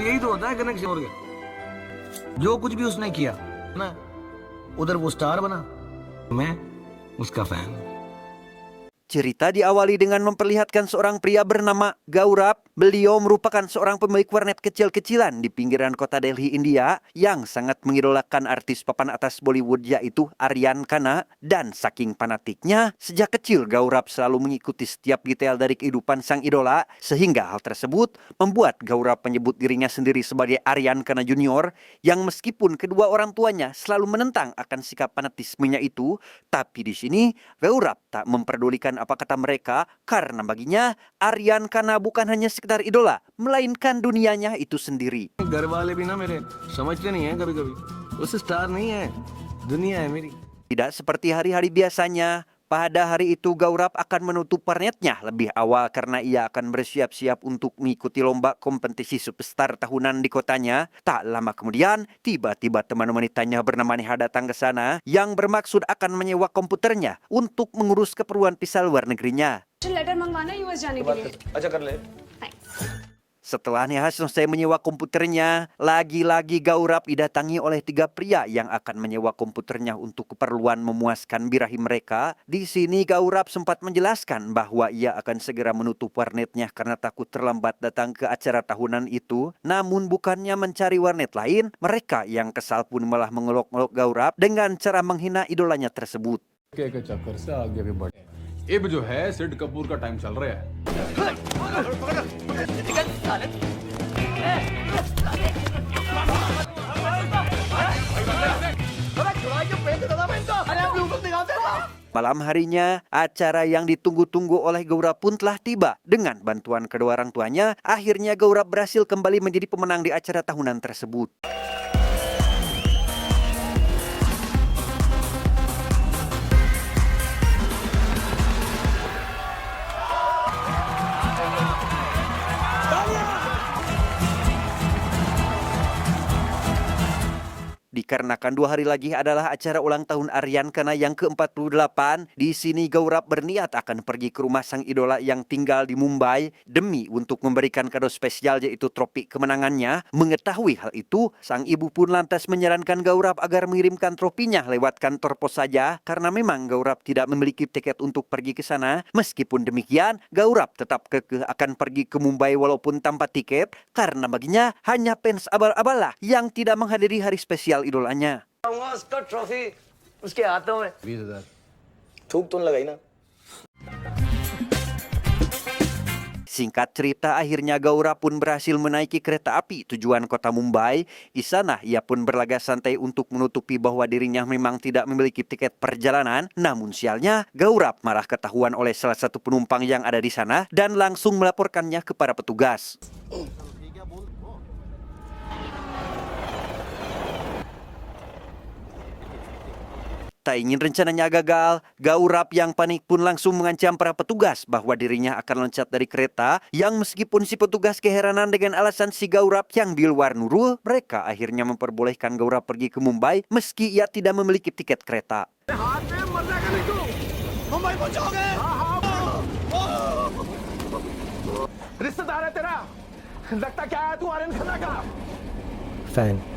यही तो होता है कनेक्शन। और क्या, जो कुछ भी उसने किया ना, उधर वो स्टार बना, मैं उसका fan. Cerita diawali dengan memperlihatkan seorang pria bernama Gaurav. Beliau merupakan seorang pemilik warnet kecil-kecilan di pinggiran kota Delhi, India, yang sangat mengidolakan artis papan atas Bollywood yaitu Aryan Khanna. Dan saking fanatiknya, sejak kecil Gaurav selalu mengikuti setiap detail dari kehidupan sang idola, sehingga hal tersebut membuat Gaurav menyebut dirinya sendiri sebagai Aryan Khanna Junior, yang meskipun kedua orang tuanya selalu menentang akan sikap fanatismenya itu, tapi di sini Gaurav tak memperdulikan apa kata mereka, karena baginya Aryan Khanna bukan hanya sekedar idola, melainkan dunianya itu sendiri. घर वाले भी ना मेरे समझते नहीं है, कभी कभी उस स्टार नहीं है, दुनिया है मेरी। Tidak seperti hari-hari biasanya, pada hari itu Gaurav akan menutup warnetnya lebih awal karena ia akan bersiap-siap untuk mengikuti lomba kompetisi superstar tahunan di kotanya. Tak lama kemudian, tiba-tiba teman wanitanya bernama Neha datang ke sana yang bermaksud akan menyewa komputernya untuk mengurus keperluan visa luar negerinya. Letter मंगवाना US जाने के लिए। अच्छा कर ले। Setelah Neha selesai menyewa komputernya, lagi-lagi Gaurav didatangi oleh 3 pria yang akan menyewa komputernya untuk keperluan memuaskan birahi mereka. Di sini Gaurav sempat menjelaskan bahwa ia akan segera menutup warnetnya karena takut terlambat datang ke acara tahunan itu. Namun bukannya mencari warnet lain, mereka yang kesal pun malah mengelok-ngelok Gaurav dengan cara menghina idolanya tersebut. के चक्कर से आगे भी बढ़े। अब जो है सिड कपूर का टाइम चल रहा है। Malam harinya, acara yang ditunggu-tunggu oleh Gaurav pun telah tiba. Dengan bantuan kedua orang tuanya, akhirnya Gaurav berhasil kembali menjadi pemenang di acara tahunan tersebut. Dikarenakan 2 hari lagi adalah acara ulang tahun Aryan Khanna yang ke-48, di sini Gaurav berniat akan pergi ke rumah sang idola yang tinggal di Mumbai demi untuk memberikan kado spesial yaitu trofi kemenangannya. Mengetahui hal itu, sang ibu pun lantas menyarankan Gaurav agar mengirimkan trofinya lewat kantor pos saja karena memang Gaurav tidak memiliki tiket untuk pergi ke sana. Meskipun demikian, Gaurav tetap kekeh akan pergi ke Mumbai walaupun tanpa tiket karena baginya hanya fans abal-abal lah yang tidak menghadiri hari spesial idolanya. उसका ट्रॉफी उसके हाथों में 20,000 थूक तो लगाई ना। Singkat cerita, akhirnya Gaurav pun berhasil menaiki kereta api tujuan kota Mumbai. Di sana, ia pun berlaga santai untuk menutupi bahwa dirinya memang tidak memiliki tiket perjalanan. Namun sialnya, Gaurav malah ketahuan oleh salah satu penumpang yang ada di sana dan langsung melaporkannya kepada petugas. Tak ingin rencananya gagal, Gaurav yang panik pun langsung mengancam para petugas bahwa dirinya akan loncat dari kereta, yang meskipun si petugas keheranan dengan alasan si Gaurav yang di luar nurul, mereka akhirnya memperbolehkan Gaurav pergi ke Mumbai meski ia tidak memiliki tiket kereta. Fan.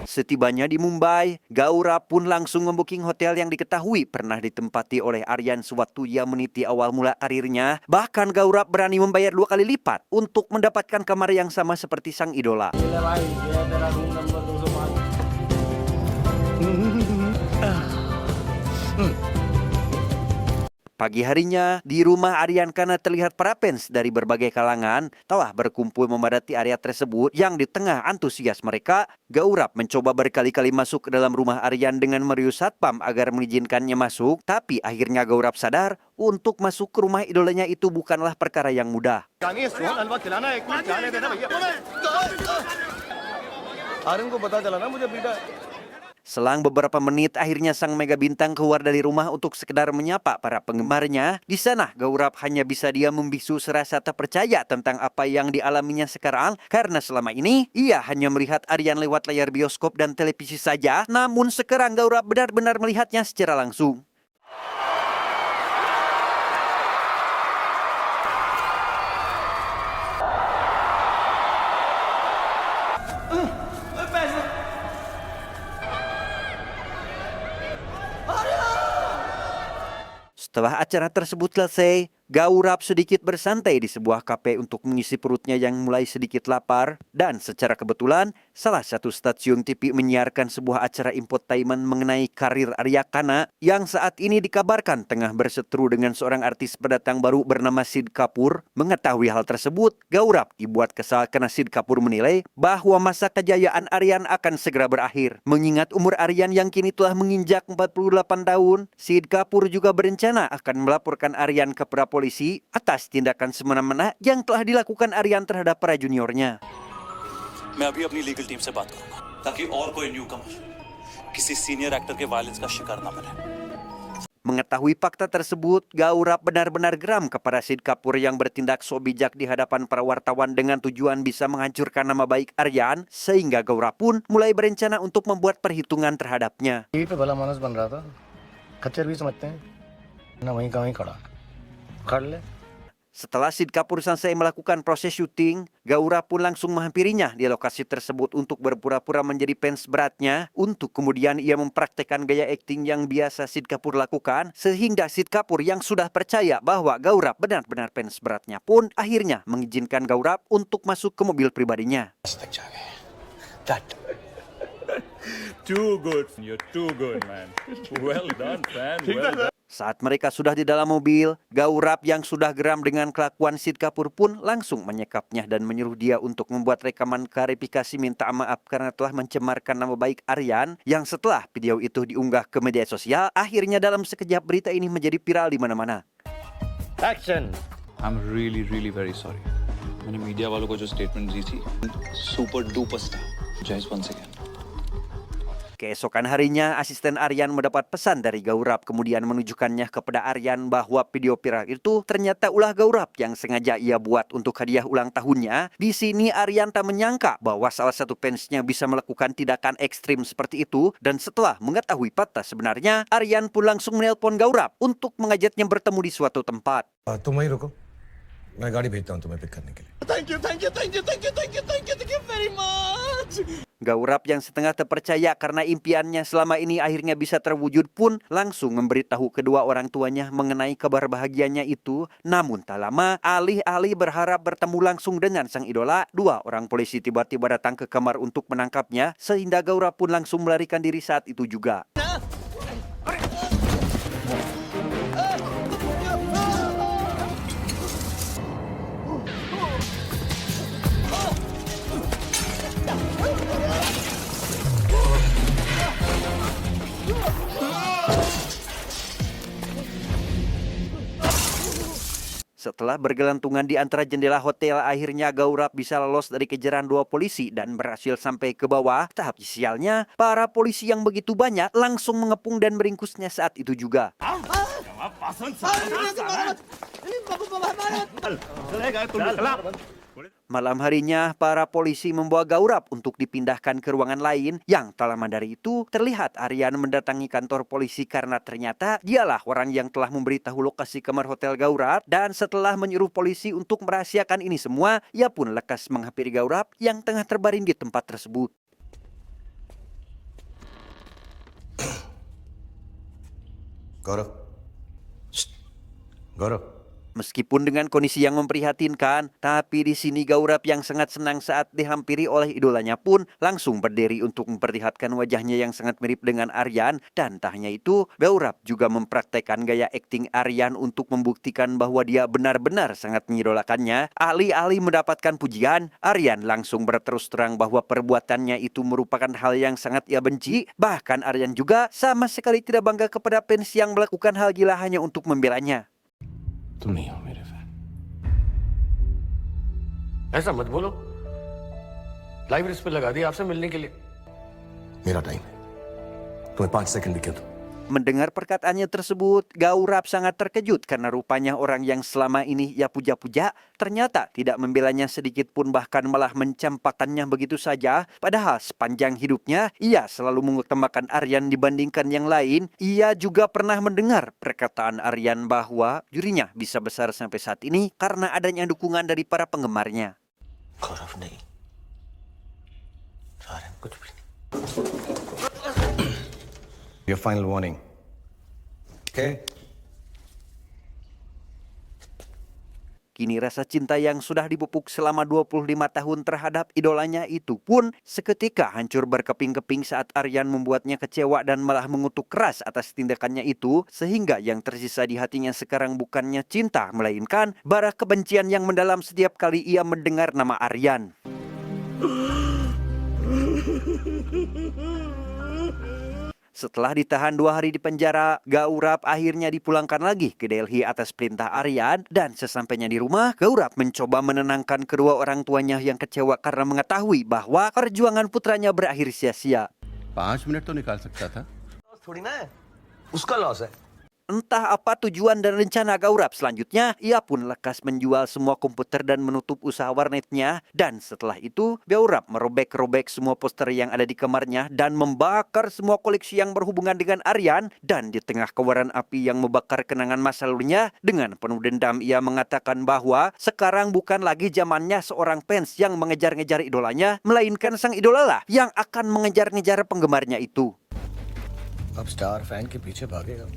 Setibanya di Mumbai, Gaurav pun langsung membooking hotel yang diketahui pernah ditempati oleh Aryan sewaktu ia meniti awal mula karirnya. Bahkan Gaurav berani membayar 2 kali lipat untuk mendapatkan kamar yang sama seperti sang idola. Pagi harinya, di rumah Aryan Khanna terlihat para fans dari berbagai kalangan telah berkumpul memadati area tersebut. Yang di tengah antusias mereka, Gaurav mencoba berkali-kali masuk ke dalam rumah Aryan dengan meriu satpam agar mengizinkannya masuk. Tapi akhirnya Gaurav sadar untuk masuk ke rumah idolanya itu bukanlah perkara yang mudah. Aryan को पता चला ना मुझे पीटा। Selang beberapa menit, akhirnya sang mega bintang keluar dari rumah untuk sekedar menyapa para penggemarnya. Di sana, Gaurav hanya bisa diam membisu serasa tak percaya tentang apa yang dialaminya sekarang. Karena selama ini, ia hanya melihat Aryan lewat layar bioskop dan televisi saja. Namun sekarang Gaurav benar-benar melihatnya secara langsung. Setelah acara tersebut selesai, Gaurap sedikit bersantai di sebuah kafe untuk mengisi perutnya yang mulai sedikit lapar. Dan secara kebetulan, salah satu stasiun TV menyiarkan sebuah acara infotainment mengenai karir Arya Khana yang saat ini dikabarkan tengah berseteru dengan seorang artis pendatang baru bernama Sid Kapoor. Mengetahui hal tersebut, Gaurap dibuat kesal karena Sid Kapoor menilai bahwa masa kejayaan Aryan akan segera berakhir. Mengingat umur Aryan yang kini telah menginjak 48 tahun, Sid Kapoor juga berencana akan melaporkan Aryan kepada polisi atas tindakan semena-mena yang telah dilakukan Aryan terhadap para juniornya. मैं अभी अपनी legal team से बात करूंगा ताकि और कोई न्यूकमर किसी सीनियर एक्टर के वायलेंस का शिकार न बने। Mengetahui fakta tersebut, Gaurap benar-benar geram kepada Sid Kapoor yang bertindak so bijak di hadapan para wartawan dengan tujuan bisa menghancurkan nama baik Aryan, sehingga Gaurap pun mulai berencana untuk membuat perhitungan terhadapnya. TV पे भला मानस बन रहा था, खच्चर भी समझते हैं ना, वहीं का वहीं खड़ा खड़ ले। Setelah Sid Kapoor selesai melakukan proses syuting, Gaurap pun langsung menghampirinya di lokasi tersebut untuk berpura-pura menjadi fans beratnya, untuk kemudian ia mempraktekkan gaya akting yang biasa Sid Kapoor lakukan, sehingga Sid Kapoor yang sudah percaya bahwa Gaurap benar-benar fans beratnya pun akhirnya mengizinkan Gaurap untuk masuk ke mobil pribadinya. Too good. You're too good, man. Well done, man. Well done. Saat mereka sudah di dalam mobil, Gaurap yang sudah geram dengan kelakuan Sid Kapoor pun langsung menyekapnya dan menyuruh dia untuk membuat rekaman klarifikasi minta maaf karena telah mencemarkan nama baik Aryan, yang setelah video itu diunggah ke media sosial, akhirnya dalam sekejap berita ini menjadi viral di mana-mana. Action. I'm really, really very sorry. मैंने मीडिया वालों को जो स्टेटमेंट दी थी, super duper star जय once again। Keesokan harinya, asisten Aryan mendapat pesan dari Gaurap kemudian menunjukkannya kepada Aryan bahwa video viral itu ternyata ulah Gaurap yang sengaja ia buat untuk hadiah ulang tahunnya. Di sini Aryan tak menyangka bahwa salah satu fansnya bisa melakukan tindakan ekstrim seperti itu, dan setelah mengetahui fakta sebenarnya, Aryan pun langsung menelpon Gaurap untuk mengajaknya bertemu di suatu tempat. तुम वहीं रुको, मैं गाड़ी भेजता हूँ तुम्हें पिक करने के लिए। Gaurap yang setengah terpercaya karena impiannya selama ini akhirnya bisa terwujud pun langsung memberitahu kedua orang tuanya mengenai kabar bahagianya itu. Namun tak lama, alih-alih berharap bertemu langsung dengan sang idola, dua orang polisi tiba-tiba datang ke kamar untuk menangkapnya, sehingga Gaurap pun langsung melarikan diri saat itu juga. Setelah bergelantungan di antara jendela hotel, akhirnya Gaurap bisa lolos dari kejaran dua polisi dan berhasil sampai ke bawah. Tapi sialnya, para polisi yang begitu banyak langsung mengepung dan meringkusnya saat itu juga. Malam harinya, para polisi membawa Gaurap untuk dipindahkan ke ruangan lain. Yang tak lama dari itu, terlihat Aryan mendatangi kantor polisi karena ternyata dialah orang yang telah memberitahu lokasi kamar hotel Gaurap. Dan setelah menyuruh polisi untuk merahasiakan ini semua, ia pun lekas menghampiri Gaurap yang tengah terbaring di tempat tersebut. गौरव, गौरव, Meskipun dengan kondisi yang memprihatinkan, tapi di sini Gaurap yang sangat senang saat dihampiri oleh idolanya pun langsung berdiri untuk memperlihatkan wajahnya yang sangat mirip dengan Aryan. Dan tak hanya itu, Gaurap juga mempraktekkan gaya akting Aryan untuk membuktikan bahwa dia benar-benar sangat mengidolakannya. Alih-alih mendapatkan pujian, Aryan langsung berterus terang bahwa perbuatannya itu merupakan hal yang sangat ia benci. Bahkan Aryan juga sama sekali tidak bangga kepada fans yang melakukan hal gila hanya untuk membelanya. तुम नहीं हो मेरे फैन। ऐसा मत बोलो, live risk पे लगा दी आपसे मिलने के लिए। मेरा टाइम है, तुम्हें 5 सेकंड भी क्या दूं? Mendengar perkataannya tersebut, Gaurap sangat terkejut karena rupanya orang yang selama ini ia puja-puja ternyata tidak membelanya sedikit pun, bahkan malah mencampakannya begitu saja. Padahal sepanjang hidupnya ia selalu mengutamakan Aryan dibandingkan yang lain. Ia juga pernah mendengar perkataan Aryan bahwa dirinya bisa besar sampai saat ini karena adanya dukungan dari para penggemarnya. गौरव नहीं, सारन कुछ भी नहीं। Your final warning. Okay? Kini rasa cinta yang sudah dipupuk selama 25 tahun terhadap idolanya itu pun seketika hancur berkeping-keping saat Aryan membuatnya kecewa dan malah mengutuk keras atas tindakannya itu, sehingga yang tersisa di hatinya sekarang bukannya cinta, melainkan bara kebencian yang mendalam setiap kali ia mendengar nama Aryan. Setelah ditahan 2 hari di penjara, Gaurap akhirnya dipulangkan lagi ke Delhi atas perintah Aryan, dan sesampainya di rumah, Gaurap mencoba menenangkan kedua orang tuanya yang kecewa karena mengetahui bahwa perjuangan putranya berakhir sia-sia. 5 मिनट तो निकाल सकता था। थोड़ी ना है, उसका लॉस है। Entah apa tujuan dan rencana Gaurap selanjutnya, ia pun lekas menjual semua komputer dan menutup usaha warnetnya. Dan setelah itu, Gaurap merobek-robek semua poster yang ada di kamarnya dan membakar semua koleksi yang berhubungan dengan Aryan. Dan di tengah kobaran api yang membakar kenangan masa lalunya, dengan penuh dendam ia mengatakan bahwa sekarang bukan lagi zamannya seorang fans yang mengejar-ngejar idolanya, melainkan sang idola lah yang akan mengejar-ngejar penggemarnya itu. अब star fan के पीछे भागेगा।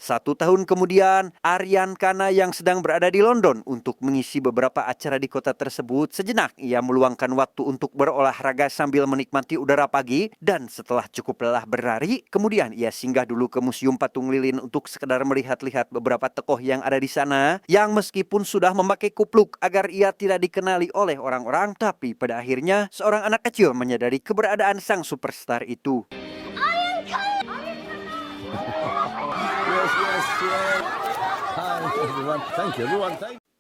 1 tahun kemudian, Aryan Khana yang sedang berada di London untuk mengisi beberapa acara di kota tersebut, sejenak ia meluangkan waktu untuk berolahraga sambil menikmati udara pagi, dan setelah cukup lelah berlari, kemudian ia singgah dulu ke Museum Patung Lilin untuk sekedar melihat-lihat beberapa tokoh yang ada di sana, yang meskipun sudah memakai kupluk agar ia tidak dikenali oleh orang-orang, tapi pada akhirnya seorang anak kecil menyadari keberadaan sang superstar itu.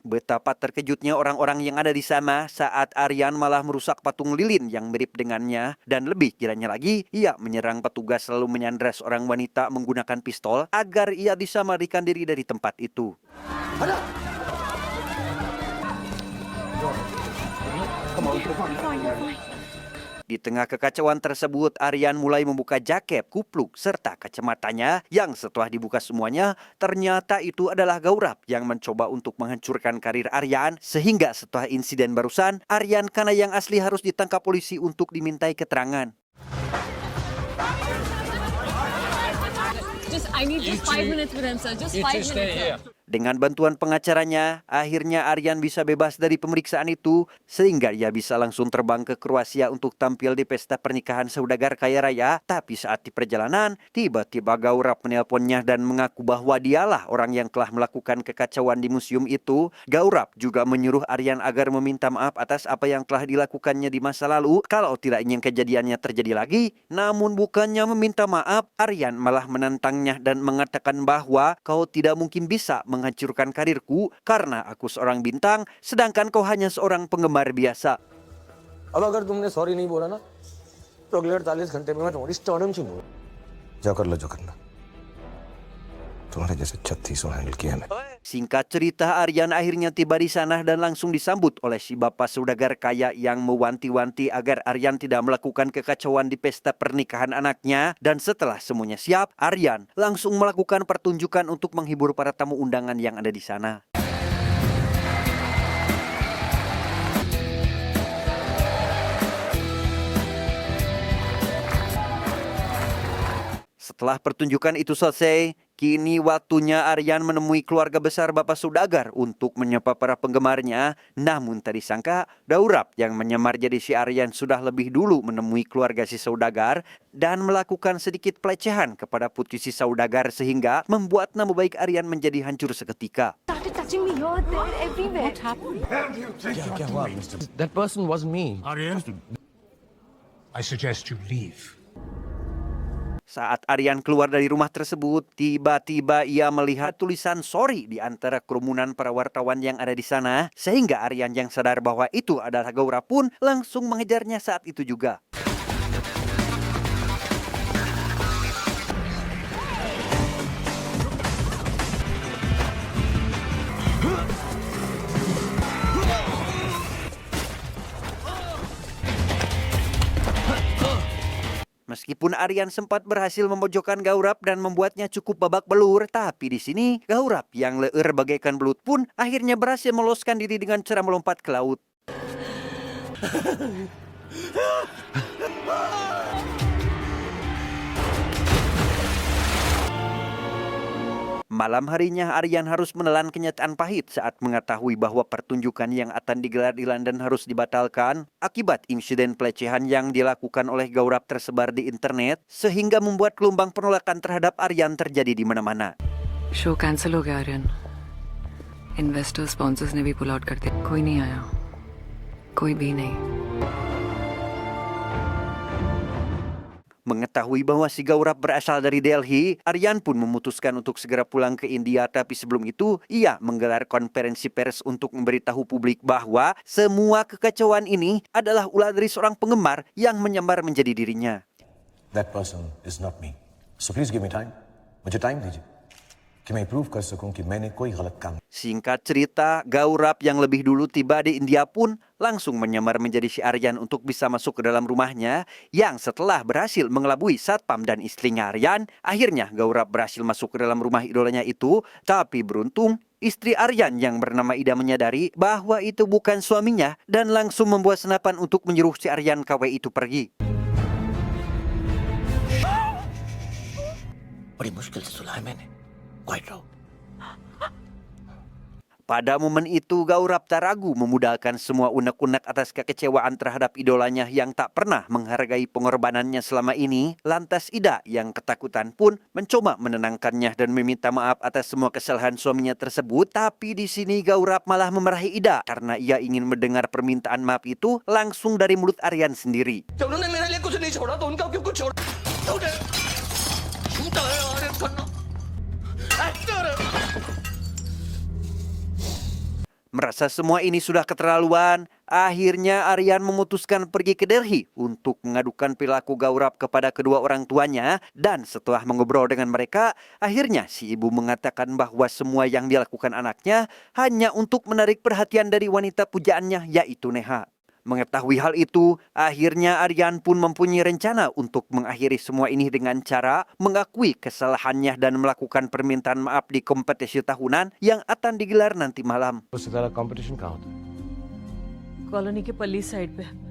Betapa terkejutnya orang-orang yang ada di sana saat Aryan malah merusak patung lilin yang mirip dengannya, dan lebih kiranya lagi, ia menyerang petugas lalu menyandra seorang wanita menggunakan pistol agar ia bisa melarikan diri dari tempat itu. Di tengah kekacauan tersebut, Aryan mulai membuka jaket, kupluk, serta kacamatanya yang setelah dibuka semuanya, ternyata itu adalah Gaurap yang mencoba untuk menghancurkan karir Aryan, sehingga setelah insiden barusan, Aryan Khana yang asli harus ditangkap polisi untuk dimintai keterangan. I need just 5 minutes with him, sir. Just 5 minutes. Sir. Dengan bantuan pengacaranya, akhirnya Aryan bisa bebas dari pemeriksaan itu, sehingga ia bisa langsung terbang ke Kroasia untuk tampil di pesta pernikahan saudagar kaya raya. Tapi saat di perjalanan, tiba-tiba Gaurap menelponnya dan mengaku bahwa dialah orang yang telah melakukan kekacauan di museum itu. Gaurap juga menyuruh Aryan agar meminta maaf atas apa yang telah dilakukannya di masa lalu, kalau tidak ingin kejadiannya terjadi lagi. Namun bukannya meminta maaf, Aryan malah menantangnya dan mengatakan bahwa kau tidak mungkin bisa menghancurkan karirku karena aku seorang bintang, sedangkan kau hanya seorang penggemar biasa. अब अगर तुमने सॉरी नहीं बोला ना तो अगले 48 घंटे में मैं तुम्हारी स्टर्डम छीनूंगा। जाओ कर लो जो करना, तुम्हारे जैसे 3600 हैंडल किया मैं। Singkat cerita, Aryan akhirnya tiba di sana dan langsung disambut oleh si bapak saudagar kaya yang mewanti-wanti agar Aryan tidak melakukan kekacauan di pesta pernikahan anaknya. Dan setelah semuanya siap, Aryan langsung melakukan pertunjukan untuk menghibur para tamu undangan yang ada di sana. Setelah pertunjukan itu selesai, kini waktunya Aryan menemui keluarga besar Bapak Saudagar untuk menyapa para penggemarnya. Namun tak disangka, Gaurap yang menyamar jadi si Aryan sudah lebih dulu menemui keluarga si Saudagar dan melakukan sedikit pelecehan kepada putri si Saudagar, sehingga membuat nama baik Aryan menjadi hancur seketika. Started touching me here, there, everywhere. What happened? That person wasn't me. Aryan, I suggest you leave. Saat Aryan keluar dari rumah tersebut, tiba-tiba ia melihat tulisan sorry di antara kerumunan para wartawan yang ada di sana, sehingga Aryan yang sadar bahwa itu adalah Gaurap pun langsung mengejarnya saat itu juga. Meskipun Aryan sempat berhasil memojokkan Gaurap dan membuatnya cukup babak belur, tapi di sini Gaurap yang leer bagaikan belut pun akhirnya berhasil meloloskan diri dengan cara melompat ke laut. Malam harinya Aryan harus menelan kenyataan pahit saat mengetahui bahwa pertunjukan yang akan digelar di London harus dibatalkan akibat insiden pelecehan yang dilakukan oleh Gaurav tersebar di internet sehingga membuat gelombang penolakan terhadap Aryan terjadi di mana-mana. Show cancel हो गया Aryan investor sponsors ने भी pull out कर दिया कोई नहीं आया कोई भी नहीं Mengetahui bahwa si Gaurav berasal dari Delhi, Aryan pun memutuskan untuk segera pulang ke India, tapi sebelum itu ia menggelar konferensi pers untuk memberitahu publik bahwa semua kekacauan ini adalah ulah dari seorang penggemar yang menyamar menjadi dirinya. That person is not me. So please give me time. मुझे time दीजिए कि मैं prove कर सकूं कि मैंने कोई गलत काम. Singkat cerita, Gaurav yang lebih dulu tiba di India pun langsung menyamar menjadi si Aryan untuk bisa masuk ke dalam rumahnya yang setelah berhasil mengelabui satpam dan istrinya Aryan, akhirnya Gaurav berhasil masuk ke dalam rumah idolanya itu, tapi beruntung istri Aryan yang bernama Ida menyadari bahwa itu bukan suaminya dan langsung membuat senapan untuk menyuruh si Aryan KW itu pergi. बड़ी मुश्किल से सुना है मैंने क्वाइट रहो. Pada momen itu, Gaurav tak ragu memudahkan semua unek-unek atas kekecewaan terhadap idolanya yang tak pernah menghargai pengorbanannya selama ini. Lantas Ida yang ketakutan pun mencoba menenangkannya dan meminta maaf atas semua kesalahan suaminya tersebut. Tapi di sini Gaurav malah memarahi Ida karena ia ingin mendengar permintaan maaf itu langsung dari mulut Aryan sendiri. Merasa semua ini sudah keterlaluan, akhirnya Aryan memutuskan pergi ke Delhi untuk mengadukan perilaku Gaurav kepada kedua orang tuanya. Dan setelah mengobrol dengan mereka, akhirnya si ibu mengatakan bahwa semua yang dilakukan anaknya hanya untuk menarik perhatian dari wanita pujaannya, yaitu Neha. Mengetahui hal itu, akhirnya Aryan pun mempunyai rencana untuk mengakhiri semua ini dengan cara mengakui kesalahannya dan melakukan permintaan maaf di kompetisi tahunan yang akan digelar nanti malam. उससे ज़्यादा कंपटीशन कहाँ होता है? कॉलोनी के पल्ली साइड पे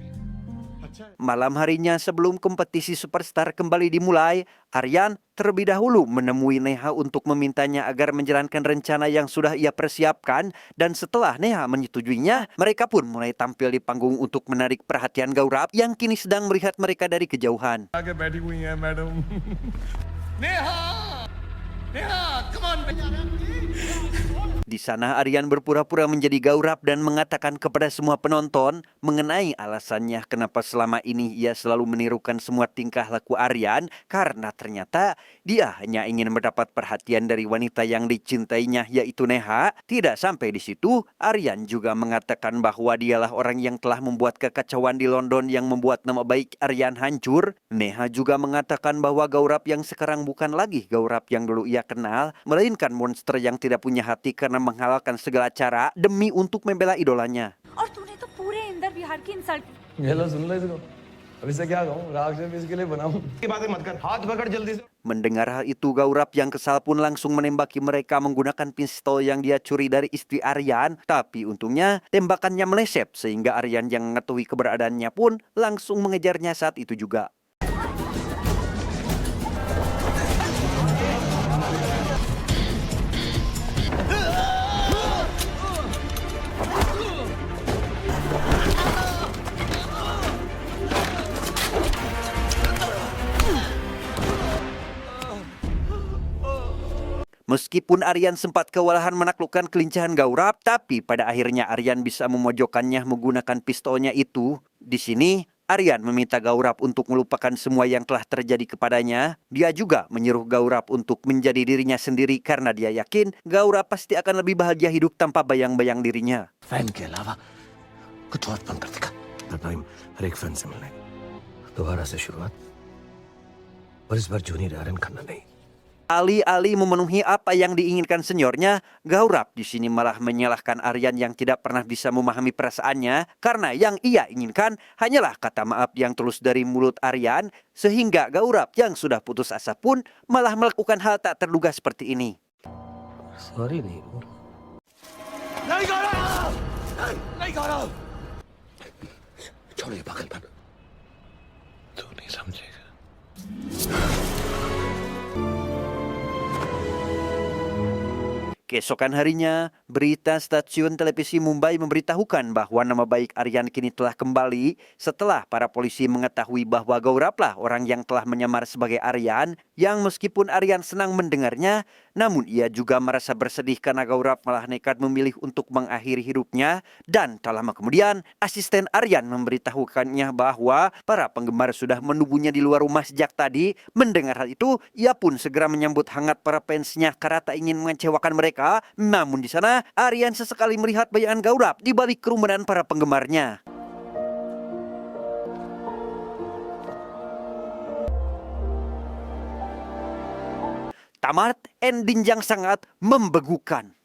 Malam harinya sebelum kompetisi Superstar kembali dimulai, Aryan terlebih dahulu menemui Neha untuk memintanya agar menjalankan rencana yang sudah ia persiapkan. Dan setelah Neha menyetujuinya, mereka pun mulai tampil di panggung untuk menarik perhatian Gaurav yang kini sedang melihat mereka dari kejauhan. आगे बैठी हुई हैं madam. Di sana Aryan berpura-pura menjadi Gaurav dan mengatakan kepada semua penonton mengenai alasannya kenapa selama ini ia selalu menirukan semua tingkah laku Aryan, karena ternyata dia hanya ingin mendapat perhatian dari wanita yang dicintainya, yaitu Neha. Tidak sampai di situ, Aryan juga mengatakan bahwa dialah orang yang telah membuat kekacauan di London yang membuat nama baik Aryan hancur. Neha juga mengatakan bahwa Gaurav yang sekarang bukan lagi Gaurav yang dulu ia kenal, melainkan monster yang tidak punya hati karena menghalalkan segala cara demi untuk membela idolanya. और तूने तो पूरे इंदर बिहार की इंसल्ट ये लो सुन लो इसको. अभी से क्या कहूँ? राग से इसके लिए बनाऊँ. ये बातें मत कर. हाथ पकड़ जल्दी से. Mendengar hal itu, Gaurav yang kesal pun langsung menembaki mereka menggunakan pistol yang dia curi dari istri Aryan. Tapi untungnya tembakannya meleset sehingga Aryan yang mengetahui keberadaannya pun langsung mengejarnya saat itu juga. Meskipun Aryan sempat kewalahan menaklukkan kelincahan Gaurav, tapi pada akhirnya Aryan bisa memojokkannya menggunakan pistolnya itu. Di sini, Aryan meminta Gaurav untuk melupakan semua yang telah terjadi kepadanya. Dia juga menyuruh Gaurav untuk menjadi dirinya sendiri karena dia yakin Gaurav pasti akan lebih bahagia hidup tanpa bayang-bayang dirinya. Fan के अलावा कुछ और बन कर दिखा. टाइम हर एक फैन से मिलने दोबारा से शुरुआत और इस बार जूनियर आर्यन खन्ना नहीं. Alih-alih memenuhi apa yang diinginkan seniornya, Gaurav di sini malah menyalahkan Aryan yang tidak pernah bisa memahami perasaannya karena yang ia inginkan hanyalah kata maaf yang tulus dari mulut Aryan, sehingga Gaurav yang sudah putus asa pun malah melakukan hal tak terduga seperti ini. Sorry नहीं. नहीं गौरव! नहीं गौरव! छोड़ो ये पागलपन. तू नहीं समझेगा. Keesokan harinya, berita stasiun televisi Mumbai memberitahukan bahwa nama baik Aryan kini telah kembali setelah para polisi mengetahui bahwa Gauraplah orang yang telah menyamar sebagai Aryan, yang meskipun Aryan senang mendengarnya, namun ia juga merasa bersedih karena Gaurap malah nekat memilih untuk mengakhiri hidupnya, dan tak lama kemudian asisten Aryan memberitahukannya bahwa para penggemar sudah menunggunya di luar rumah sejak tadi. Mendengar hal itu, ia pun segera menyambut hangat para fansnya karena tak ingin mengecewakan mereka. Namun di sana, Aryan sesekali melihat bayangan Gaurap di balik kerumunan para penggemarnya. Tamat ending yang sangat membegukan.